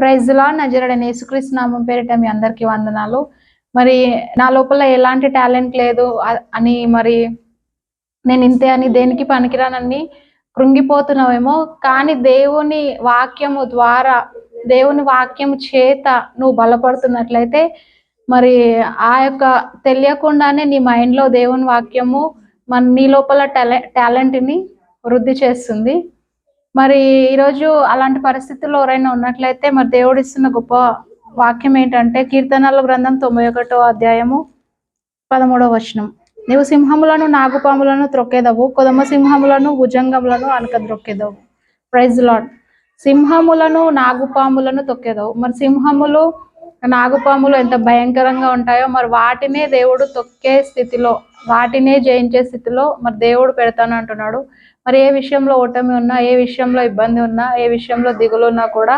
Praise lord. నజరేయుడైన యేసుక్రీస్తు నామం పేరిట మీ అందరికీ వందనాలు. మరి నా లోపల ఎలాంటి టాలెంట్ లేదు అని, మరి నేను ఇంతే అని, దేనికి పనికిరానని కృంగిపోతున్నావేమో. కానీ దేవుని వాక్యము ద్వారా, దేవుని వాక్యము చేత నువ్వు బలపడుతున్నట్లయితే, మరి ఆ యొక్క తెలియకుండానే నీ మైండ్లో దేవుని వాక్యము నీ లోపల టాలెంట్ని వృద్ధి చేస్తుంది. మరి ఈరోజు అలాంటి పరిస్థితుల్లో ఎవరైనా ఉన్నట్లయితే, మరి దేవుడు ఇస్తున్న గొప్ప వాక్యం ఏంటంటే, కీర్తనల గ్రంథం 91వ అధ్యాయము 13వ వచనం. నీవు సింహములను నాగుపాములను త్రొక్కేదవు, కొదమ సింహములను భుజంగములను అణకద్రొక్కేదవు. Praise lord. సింహములను నాగుపాములను తొక్కేదవు. మరి సింహములు నాగుపాములు ఎంత భయంకరంగా ఉంటాయో, మరి వాటినే దేవుడు తొక్కే స్థితిలో, వాటినే జయించే స్థితిలో మరి దేవుడు పెడతాను అంటున్నాడు. మరి ఏ విషయంలో ఓటమి ఉన్నా, ఏ విషయంలో ఇబ్బంది ఉన్నా, ఏ విషయంలో దిగులు ఉన్నా కూడా